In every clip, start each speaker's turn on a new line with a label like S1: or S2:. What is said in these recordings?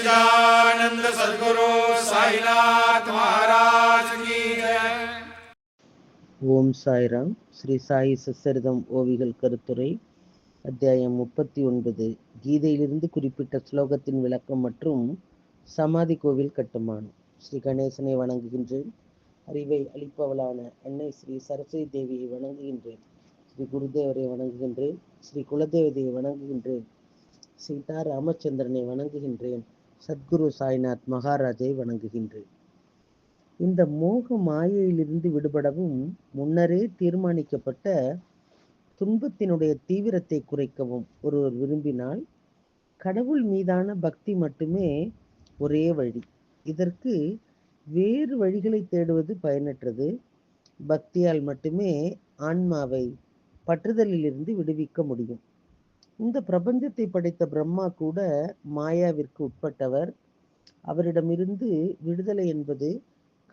S1: सच्चिदानंद सद्गुरु साईनाथ महाराज की जय.
S2: ஓம் சாய்ராம். ஸ்ரீ சாயி சச்சரிதம் ஓவிகள் கருத்துரை அத்தியாயம் 39. கீதையிலிருந்து குறிப்பிட்ட ஸ்லோகத்தின் விளக்கம் மற்றும் சமாதி கோவில் கட்டுமானம். ஸ்ரீ கணேசனை வணங்குகின்றேன். அறிவை அளிப்பவளான அன்னை ஸ்ரீ சரஸ்வதி தேவியை வணங்குகின்றேன். ஸ்ரீ குருதேவரை வணங்குகின்றேன். ஸ்ரீ குலதேவதையை வணங்குகின்றேன். சீதா ராமச்சந்திரனை வணங்குகின்றேன். சத்குரு சாய்நாத் மகாராஜை வணங்குகின்றேன். இந்த மோக மாயையிலிருந்து விடுபடவும் முன்னரே தீர்மானிக்கப்பட்ட துன்பத்தினுடைய தீவிரத்தை குறைக்கவும் ஒருவர் விரும்பினால் கடவுள் மீதான பக்தி மட்டுமே ஒரே வழி. இதற்கு வேறு வழிகளை தேடுவது பயனற்றது. பக்தியால் மட்டுமே ஆன்மாவை பற்றுதலிலிருந்து விடுவிக்க முடியும். இந்த பிரபஞ்சத்தை படைத்த பிரம்மா கூட மாயாவிற்கு உட்பட்டவர். அவரிடமிருந்து விடுதலை என்பது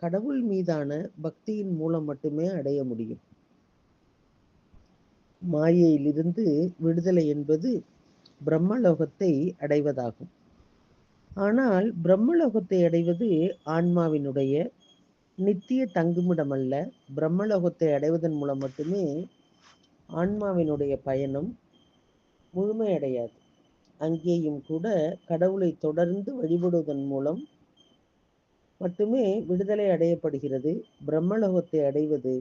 S2: கடவுள் மீதான பக்தியின் மூலம் மட்டுமே அடைய முடியும். மாயையிலிருந்து விடுதலை என்பது பிரம்மலோகத்தை அடைவதாகும். ஆனால் பிரம்மலோகத்தை அடைவது ஆன்மாவினுடைய நித்திய தங்குமிடமல்ல. பிரம்மலோகத்தை அடைவதன் மூலம் மட்டுமே ஆன்மாவினுடைய பயணம் முழுமையடையாது. அங்கேயும் கூட கடவுளை தொடர்ந்து வழிபடுவதன் மூலம் மட்டுமே விடுதலை அடையப்படுகிறது. பிரம்மலோகத்தை அடைவது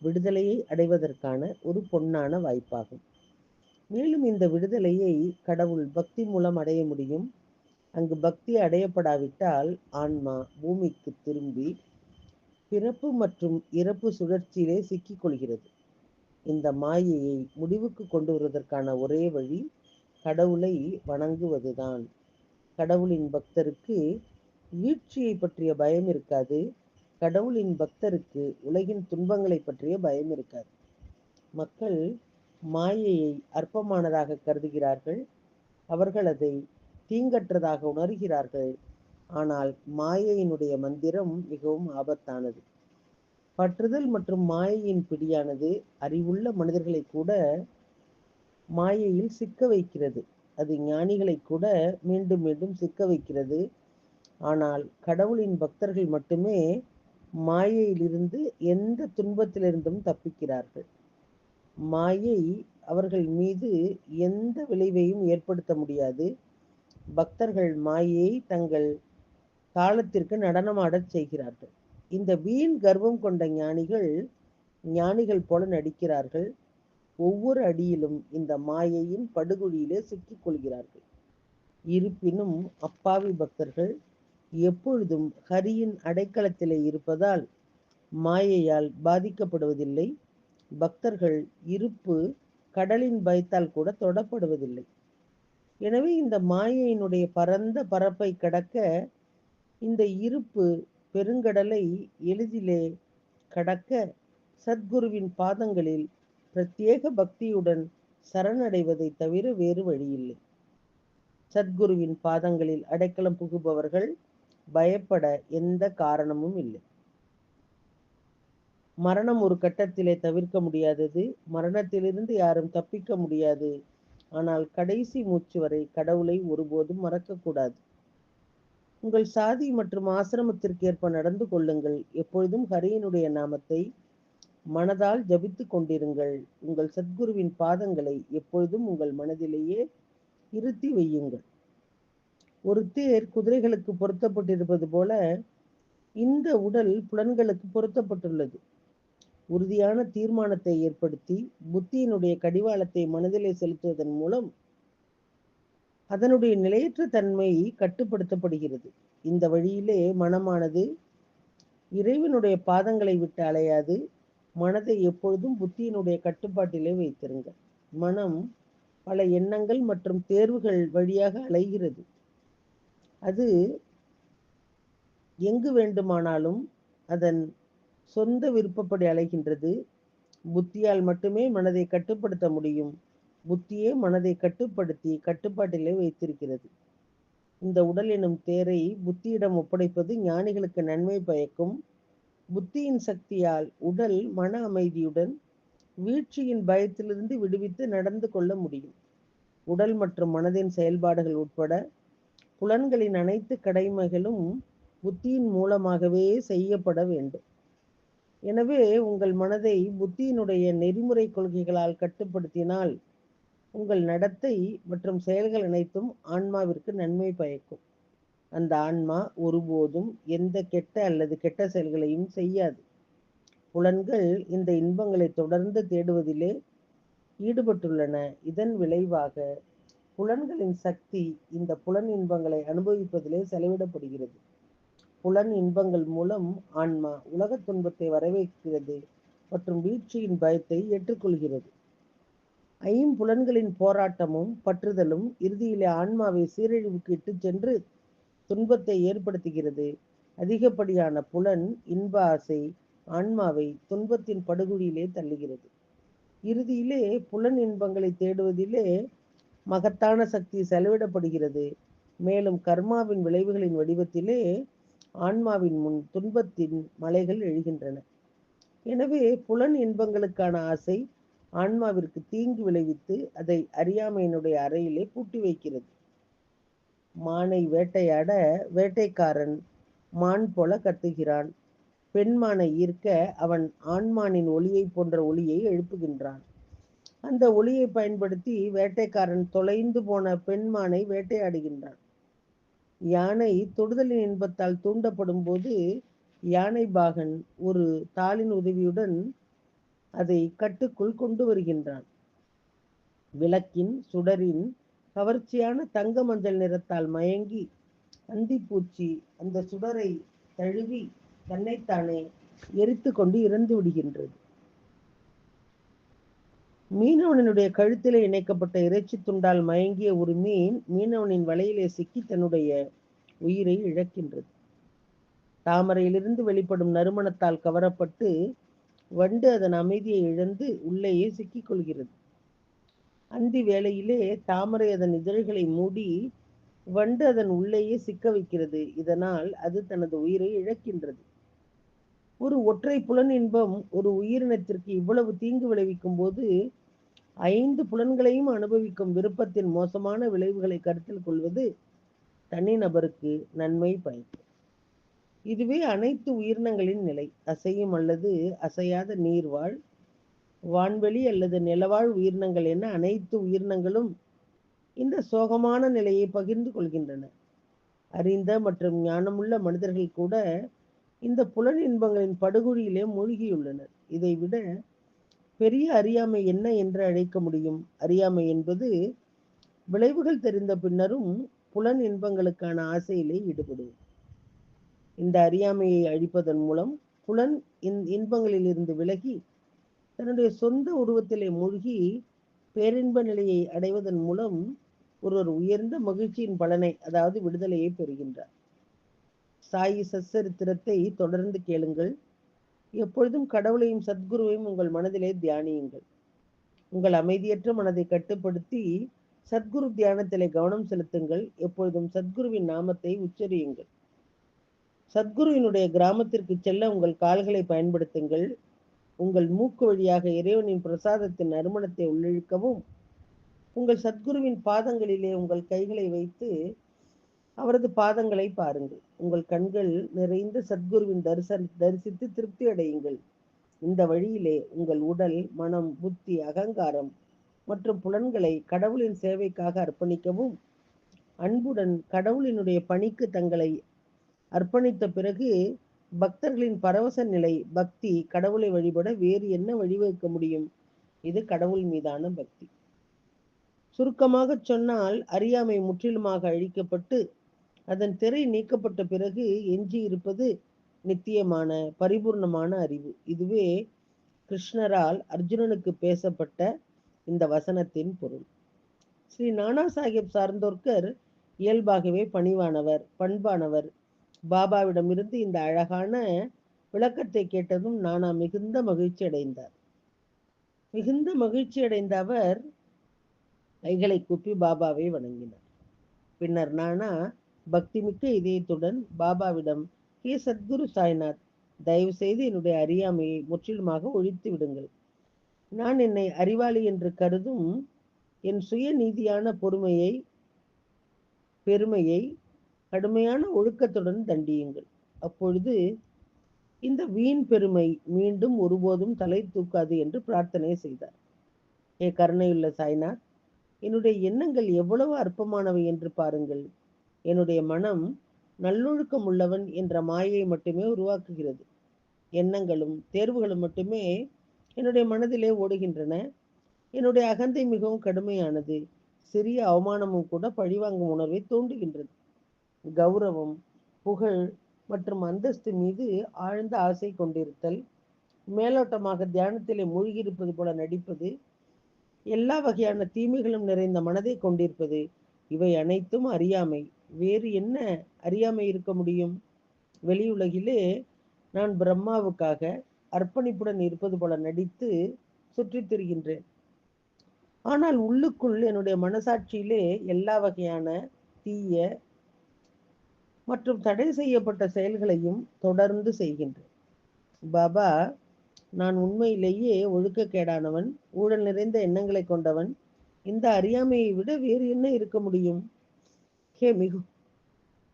S2: விடுதலையை அடைவதற்கான ஒரு பொன்னான வாய்ப்பாகும். மேலும் இந்த விடுதலையை கடவுள் பக்தி மூலம் அடைய முடியும். அங்கு பக்தி அடையப்படாவிட்டால் ஆன்மா பூமிக்கு திரும்பி பிறப்பு மற்றும் இறப்பு சுழற்சியிலே சிக்கிக் கொள்கிறது. இந்த மாயையை முடிவுக்கு கொண்டு வருவதற்கான ஒரே வழி கடவுளை வணங்குவதுதான். கடவுளின் பக்தருக்கு வீழ்ச்சியை பற்றிய பயம் இருக்காது. கடவுளின் பக்தருக்கு உலகின் துன்பங்களை பற்றிய பயம் இருக்காது. மக்கள் மாயையை அற்பமானதாக கருதுகிறார்கள். அவர்கள் அதை தீங்கற்றதாக உணர்கிறார்கள். ஆனால் மாயையினுடைய மந்திரம் மிகவும் ஆபத்தானது. பற்றுதல் மற்றும் மாயையின் பிடியானது அறிவுள்ள மனிதர்களை கூட மாயையில் சிக்க வைக்கிறது. அது ஞானிகளை கூட மீண்டும் மீண்டும் சிக்க வைக்கிறது. ஆனால் கடவுளின் பக்தர்கள் மட்டுமே மாயையிலிருந்து எந்த துன்பத்திலிருந்தும் தப்பிக்கிறார்கள். மாயை அவர்கள் மீது எந்த விளைவையும் ஏற்படுத்த முடியாது. பக்தர்கள் மாயையை தங்கள் காலத்திற்கு நடனமாடச் செய்கிறார்கள். இந்த வீண் கர்வம் கொண்ட ஞானிகள் போல நடிக்கிறார்கள். ஒவ்வொரு அடியிலும் இந்த மாயையின் படுகொலியிலே சிக்கிக் கொள்கிறார்கள். இருப்பினும் அப்பாவி பக்தர்கள் எப்பொழுதும் ஹரியின் அடைக்கலத்திலே இருப்பதால் மாயையால் பாதிக்கப்படுவதில்லை. பக்தர்கள் இருப்பு கடலின் பயத்தால் கூட தொடப்படுவதில்லை. எனவே இந்த மாயையினுடைய பரந்த பரப்பை கடக்க இந்த இருப்பு பெருங்கடலை எளிதிலே கடக்க சத்குருவின் பாதங்களில் பிரத்யேக பக்தியுடன் சரணடைவதை தவிர வேறு வழியில்லை. சத்குருவின் பாதங்களில் அடைக்கலம் புகுபவர்கள் பயப்பட எந்த காரணமும் இல்லை. மரணம் ஒரு கட்டத்திலே தவிர்க்க முடியாதது. மரணத்திலிருந்து யாரும் தப்பிக்க முடியாது. ஆனால் கடைசி மூச்சு வரை கடவுளை ஒருபோதும் மறக்கக்கூடாது. உங்கள் சாதி மற்றும் ஆசிரமத்திற்கு ஏற்ப நடந்து கொள்ளுங்கள். எப்பொழுதும் ஹரியினுடைய நாமத்தை மனதால் ஜபித்து கொண்டிருங்கள். உங்கள் சத்குருவின் பாதங்களை எப்பொழுதும் உங்கள் மனதிலேயே இருத்தி வையுங்கள். ஒரு தேர் குதிரைகளுக்கு பொருத்தப்பட்டிருப்பது போல இந்த உடல் புலன்களுக்கு பொருத்தப்பட்டுள்ளது. உறுதியான தீர்மானத்தை ஏற்படுத்தி புத்தியினுடைய கடிவாளத்தை மனதிலே செலுத்துவதன் மூலம் அதனுடைய நிலையற்ற தன்மை கட்டுப்படுத்தப்படுகிறது. இந்த வழியிலே மனமானது இறைவனுடைய பாதங்களை விட்டு அலையாது. மனதை எப்பொழுதும் புத்தியினுடைய கட்டுப்பாட்டிலே வைத்திருங்கள். மனம் பல எண்ணங்கள் மற்றும் தேர்வுகள் வழியாக அலைகிறது. அது எங்கு வேண்டுமானாலும் அதன் சொந்த விருப்பப்படி அலைகின்றது. புத்தியால் மட்டுமே மனதை கட்டுப்படுத்த முடியும். புத்தியே மனதை கட்டுப்படுத்தி கட்டுப்பாட்டிலே வைத்திருக்கிறது. இந்த உடல் எனும் தேரை புத்தியிடம் ஒப்படைப்பது ஞானிகளுக்கு நன்மை பயக்கும். புத்தியின் சக்தியால் உடல் மன அமைதியுடன் வீழ்ச்சியின் பயத்திலிருந்து விடுவித்து நடந்து கொள்ள முடியும். உடல் மற்றும் மனதின் செயல்பாடுகள் உட்பட புலன்களின் அனைத்து கடமைகளும் புத்தியின் மூலமாகவே செய்யப்பட வேண்டும். எனவே உங்கள் மனதை புத்தியினுடைய நெறிமுறை கொள்கைகளால் கட்டுப்படுத்தினால் உங்கள் நடத்தை மற்றும் செயல்கள் அனைத்தும் ஆன்மாவிற்கு நன்மை பயக்கும். அந்த ஆன்மா ஒருபோதும் எந்த கெட்ட அல்லது கெட்ட செயல்களையும் செய்யாது. புலன்கள் இந்த இன்பங்களை தொடர்ந்து தேடுவதிலே ஈடுபட்டுள்ளன. இதன் விளைவாக புலன்களின் சக்தி இந்த புலன் இன்பங்களை அனுபவிப்பதிலே செலவிடப்படுகிறது. புலன் இன்பங்கள் மூலம் ஆன்மா உலகத் துன்பத்தை வரவேற்கிறது மற்றும் வீழ்ச்சியின் பயத்தை ஏற்றுக்கொள்கிறது. ஐம்புலன்களின் போராட்டமும் பற்றுதலும் இறுதியிலே ஆன்மாவை சீரழிவுக்கு இட்டுச் சென்று துன்பத்தை ஏற்படுத்துகிறது. அதிகப்படியான புலன் இன்ப ஆசை ஆன்மாவை துன்பத்தின் படுகொலியிலே தள்ளுகிறது. இறுதியிலே புலன் இன்பங்களை தேடுவதிலே மகத்தான சக்தி செலவிடப்படுகிறது. மேலும் கர்மாவின் விளைவுகளின் வடிவத்திலே ஆன்மாவின் முன் துன்பத்தின் மலைகள் எழுகின்றன. எனவே புலன் இன்பங்களுக்கான ஆசை ஆன்மாவிற்கு தீங்கு விளைவித்து அதை அறியாமையினுடைய அறையிலே பூட்டி வைக்கிறது. மானை வேட்டையாட வேட்டைக்காரன் மான் போல கத்துகிறான். பெண்மானை ஈர்க்க அவன் ஆண்மானின் ஒளியை போன்ற ஒளியை எழுப்புகின்றான். அந்த ஒளியை பயன்படுத்தி வேட்டைக்காரன் தொலைந்து போன பெண்மானை வேட்டையாடுகின்றான். யானை தொடுதலின் இன்பத்தால் தூண்டப்படும் போது யானை பாகன் ஒரு தாளின் உதவியுடன் அதை கட்டுக்குள் கொண்டு வருகின்றான். விளக்கின் சுடரின் கவர்ச்சியான தங்க மஞ்சள் நிறத்தால் மயங்கி அந்திப்பூச்சி அந்த சுடரை தழுவி தன்னைத்தானே எரித்து கொண்டு இறந்து விடுகின்றது. மீனவனுடைய கழுத்திலே இணைக்கப்பட்ட இறைச்சி துண்டால் மயங்கிய ஒரு மீன் மீனவனின் வலையிலே சிக்கி தன்னுடைய உயிரை இழக்கின்றது. தாமரையிலிருந்து வெளிப்படும் நறுமணத்தால் கவரப்பட்டு வண்டு அதன் அமைதியை இழந்து உள்ளேயே சிக்கிக் கொள்கிறது. அந்தி வேளையிலே தாமரை அதன் இதழ்களை மூடி வண்டு அதன் உள்ளேயே சிக்க வைக்கிறது. இதனால் அது தனது உயிரை இழக்கின்றது. ஒரு ஒற்றை புலன் இன்பம் ஒரு உயிரினத்திற்கு இவ்வளவு தீங்கு விளைவிக்கும் போது 5 புலன்களையும் அனுபவிக்கும் விருப்பத்தின் மோசமான விளைவுகளை கருத்தில் கொள்வது தனிநபருக்கு நன்மை பயக்கும். இதுவே அனைத்து உயிரினங்களின் நிலை. அசையும் அல்லது அசையாத நீர்வாழ், வான்வெளி அல்லது நிலவாழ் உயிரினங்கள் என அனைத்து உயிரினங்களும் இந்த சோகமான நிலையை பகிர்ந்து கொள்கின்றன. அறிந்த மற்றும் ஞானமுள்ள மனிதர்கள் கூட இந்த புலன் இன்பங்களின் படுகொலியிலே மூழ்கியுள்ளனர். இதைவிட பெரிய அறியாமை என்ன என்று அழைக்க முடியும்? அறியாமை என்பது விளைவுகள் தெரிந்த பின்னரும் புலன் இன்பங்களுக்கான ஆசையிலே ஈடுபடுவது. இந்த அறியாமையை அழிப்பதன் மூலம் புலன் இன்பங்களில் இருந்து விலகி தன்னுடைய சொந்த உருவத்திலே மூழ்கி பேரின்ப நிலையை அடைவதன் மூலம் ஒருவர் உயர்ந்த மகிழ்ச்சியின் பலனை, அதாவது விடுதலையை பெறுகின்றார். சாயி சச்சரித்திரத்தை தொடர்ந்து கேளுங்கள். எப்பொழுதும் கடவுளையும் சத்குருவையும் உங்கள் மனதிலே தியானியுங்கள். உங்கள் அமைதியற்ற மனதை கட்டுப்படுத்தி சத்குரு தியானத்திலே கவனம் செலுத்துங்கள். எப்பொழுதும் சத்குருவின் நாமத்தை உச்சரியுங்கள். சத்குருவினுடைய கிராமத்திற்கு செல்ல உங்கள் கால்களை பயன்படுத்துங்கள். உங்கள் மூக்கு வழியாக இறைவனின் பிரசாதத்தின் நறுமணத்தை உள்ளிழுக்கவும், உங்கள் சத்குருவின் பாதங்களிலே உங்கள் கைகளை வைத்து அவரது பாதங்களை பாருங்கள். உங்கள் கண்கள் நிறைந்த சத்குருவின் தரிசித்து திருப்தி அடையுங்கள். இந்த வழியிலே உங்கள் உடல், மனம், புத்தி, அகங்காரம் மற்றும் புலன்களை கடவுளின் சேவைக்காக அர்ப்பணிக்கவும், அன்புடன் கடவுளினுடைய பணிக்கு தங்களை அர்ப்பணித்த பிறகு பக்தர்களின் பரவச நிலை பக்தி. கடவுளை வழிபட வேறு என்ன வழிவகுக்க முடியும்? இது கடவுள் மீதான பக்தி. சுருக்கமாக சொன்னால், அறியாமை முற்றிலுமாக அழிக்கப்பட்டு அதன் திரை நீக்கப்பட்ட பிறகு எஞ்சி இருப்பது நித்தியமான பரிபூர்ணமான அறிவு. இதுவே கிருஷ்ணரால் அர்ஜுனனுக்கு பேசப்பட்ட இந்த வசனத்தின் பொருள். ஸ்ரீ நானா சாஹிப் சார்ந்தோர்கர் இயல்பாகவே பணிவானவர், பண்பானவர். பாபாவிடமிருந்து இந்த அழகான விளக்கத்தை கேட்டதும் நானா மிகுந்த மகிழ்ச்சி அடைந்தார். மிகுந்த மகிழ்ச்சி அடைந்த அவர் கைகளை கூப்பி பாபாவை வணங்கினார். பின்னர் நானா பக்திமிக்க இதயத்துடன் பாபாவிடம், ஹே சத்குரு சாய்நாத், தயவு செய்து என்னுடைய அறியாமையை முற்றிலுமாக ஒழித்து விடுங்கள். நான் என்னை அறிவாளி என்று கருதும் என் சுய நீதியான பெருமையை கடுமையான ஒழுக்கத்துடன் தண்டியுங்கள். அப்பொழுது இந்த வீண் பெருமை மீண்டும் ஒருபோதும் தலை தூக்காது என்று பிரார்த்தனை செய்தார். ஏ கருணையுள்ள சாய்நாத், என்னுடைய எண்ணங்கள் எவ்வளவு அற்பமானவை என்று பாருங்கள். என்னுடைய மனம் நல்லொழுக்கம் உள்ளவன் என்ற மாயை மட்டுமே உருவாக்குகிறது. எண்ணங்களும் தேர்வுகளும் மட்டுமே என்னுடைய மனதிலே ஓடுகின்றன. என்னுடைய அகந்தை மிகவும் கடுமையானது. சிறிய அவமானமும் கூட பழிவாங்கும் உணர்வை தூண்டுகின்றது. கௌரவம், புகழ் மற்றும் அந்தஸ்து மீது ஆழ்ந்த ஆசை கொண்டிருத்தல், மேலோட்டமாக தியானத்திலே மூழ்கியிருப்பது போல நடிப்பது, எல்லா வகையான தீமைகளும் நிறைந்த மனதை கொண்டிருப்பது, இவை அனைத்தும் அறியாமை. வேறு என்ன அறியாமை இருக்க முடியும்? வெளியுலகிலே நான் பிரம்மாவுக்காக அர்ப்பணிப்புடன் இருப்பது போல நடித்து சுற்றித் திரிகின்றேன். ஆனால் உள்ளுக்குள் என்னுடைய மனசாட்சியிலே எல்லா வகையான தீய மற்றும் தடை செய்யப்பட்ட செயல்களையும் தொடர்ந்து செய்கின்றேன். பாபா, நான் உண்மையிலேயே ஒழுக்கக்கேடானவன், ஊழல் நிறைந்த எண்ணங்களை கொண்டவன். இந்த அறியாமையை விட வேறு என்ன இருக்க முடியும்?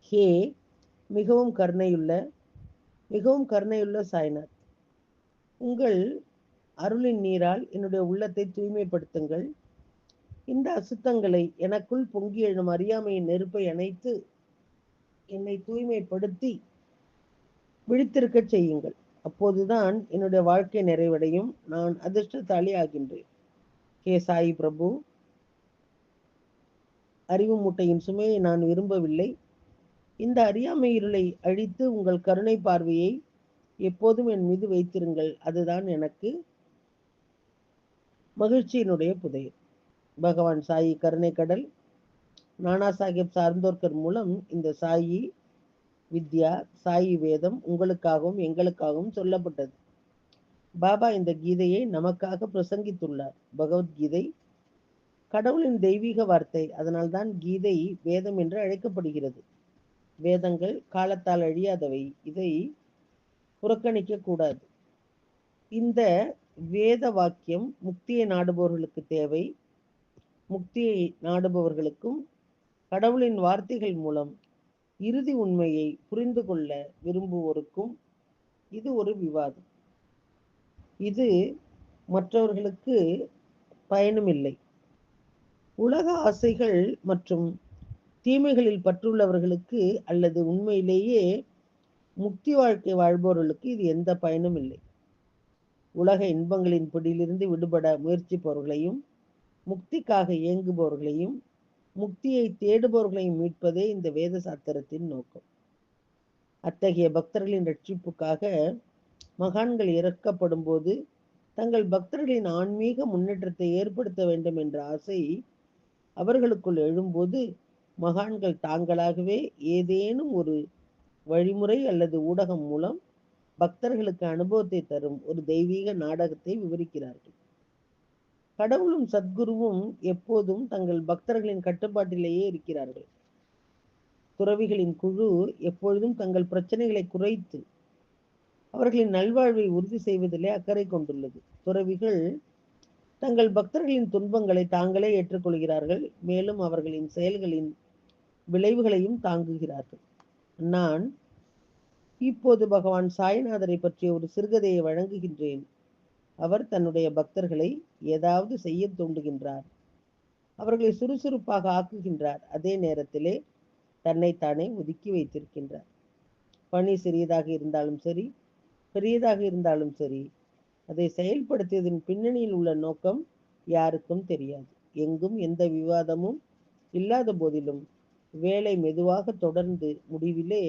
S2: ஹே மிகவும் கருணையுள்ள சாய்நாத், உங்கள் அருளின் நீரால் என்னுடைய உள்ளத்தை தூய்மைப்படுத்துங்கள். இந்த அசுத்தங்களை எனக்குள் பொங்கி எழும் அறியாமையின் நெருப்பை அணைத்து என்னை தூய்மைப்படுத்தி விழித்திருக்க செய்யுங்கள். அப்போதுதான் என்னுடைய வாழ்க்கை நிறைவடையும், நான் அதிர்ஷ்டசாலி ஆகின்றேன். ஹே சாயி பிரபு, அறிவு மூட்டையின் சுமையை நான் விரும்பவில்லை. இந்த அறியாமை இருளை அழித்து உங்கள் கருணை பார்வையை எப்போதும் என் மீது வைத்திருங்கள். அதுதான் எனக்கு மகிழ்ச்சியினுடைய புதையல். பகவான் சாயி கருணை கடல் நானா சாஹேப் சார்ந்தோர்கர் மூலம் இந்த சாயி வித்யா, சாயி வேதம் உங்களுக்காகவும் எங்களுக்காகவும் சொல்லப்பட்டது. பாபா இந்த கீதையை நமக்காக பிரசங்கித்துள்ளார். பகவத்கீதை கடவுளின் தெய்வீக வார்த்தை. அதனால்தான் கீதை வேதம் என்று அழைக்கப்படுகிறது. வேதங்கள் காலத்தால் அழியாதவை. இதை புறக்கணிக்க கூடாது. இந்த வேத வாக்கியம் முக்தியை நாடுபவர்களுக்கு தேவை. முக்தியை நாடுபவர்களுக்கும் கடவுளின் வார்த்தைகள் மூலம் இறுதி உண்மையை புரிந்து கொள்ள விரும்புவோருக்கும் இது ஒரு விவாதம். இது மற்றவர்களுக்கு பயனுமில்லை. உலக ஆசைகள் மற்றும் தீமைகளில் பற்றுள்ளவர்களுக்கு அல்லது உண்மையிலேயே முக்தி வாழ்க்கை வாழ்பவர்களுக்கு இது எந்த பயனும் இல்லை. உலக இன்பங்களின் பிடியிலிருந்து விடுபட முயற்சிப்பவர்களையும், முக்திக்காக இயங்குபவர்களையும், முக்தியை தேடுபவர்களையும் மீட்பதே இந்த வேத சாத்திரத்தின் நோக்கம். அத்தகைய பக்தர்களின் ரட்சிப்புக்காக மகான்கள் இறக்கப்படும் போது தங்கள் பக்தர்களின் ஆன்மீக முன்னேற்றத்தை ஏற்படுத்த வேண்டும் என்ற ஆசை அவர்களுக்குள் எழும்போது மகான்கள் தாங்களாகவே ஏதேனும் ஒரு வழிமுறை அல்லது ஊடகம் மூலம் பக்தர்களுக்கு அனுபவத்தை தரும் ஒரு தெய்வீக நாடகத்தை விவரிக்கிறார்கள். கடவுளும் சத்குருவும் எப்போதும் தங்கள் பக்தர்களின் கட்டுப்பாட்டிலேயே இருக்கிறார்கள். துறவிகளின் குழு எப்பொழுதும் தங்கள் பிரச்சனைகளை குறைத்து அவர்களின் நல்வாழ்வை உறுதி செய்வதிலே அக்கறை கொண்டுள்ளது. துறவிகள் தங்கள் பக்தர்களின் துன்பங்களை தாங்களே ஏற்றுக்கொள்கிறார்கள். மேலும் அவர்களின் செயல்களின் விளைவுகளையும் தாங்குகிறார்கள். நான் இப்போது பகவான் சாய்நாதரை பற்றிய ஒரு சிறுகதையை வழங்குகின்றேன். அவர் தன்னுடைய பக்தர்களை ஏதாவது செய்ய தூண்டுகின்றார். அவர்களை சுறுசுறுப்பாக ஆக்குகின்றார். அதே நேரத்திலே தன்னைத்தானே ஒதுக்கி வைத்திருக்கின்றார். பணி சிறியதாக இருந்தாலும் சரி, பெரியதாக இருந்தாலும் சரி, அதை செயல்படுத்தியதன் பின்னணியில் உள்ள நோக்கம் யாருக்கும் தெரியாது. எங்கும் எந்த விவாதமும் இல்லாத போதிலும் வேலை மெதுவாக தொடர்ந்து முடிவிலே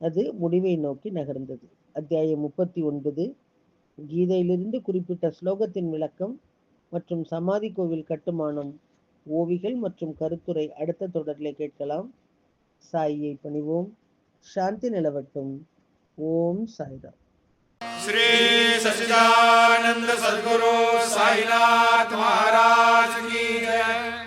S2: அது முடிவை நோக்கி நகர்ந்தது. அத்தியாயம் 39. கீதையிலிருந்து குறிப்பிட்ட ஸ்லோகத்தின் விளக்கம் மற்றும் சமாதி கோவில் கட்டுமானம், ஓவிகள் மற்றும் கருத்துரை அடுத்த தொடரிலே கேட்கலாம். சாயியை பணிவோம். சாந்தி நிலவட்டும். ஓம் சாய்ராம்.
S1: श्री सच्चिदानंद सद्गुरु साईनाथ महाराज की जय।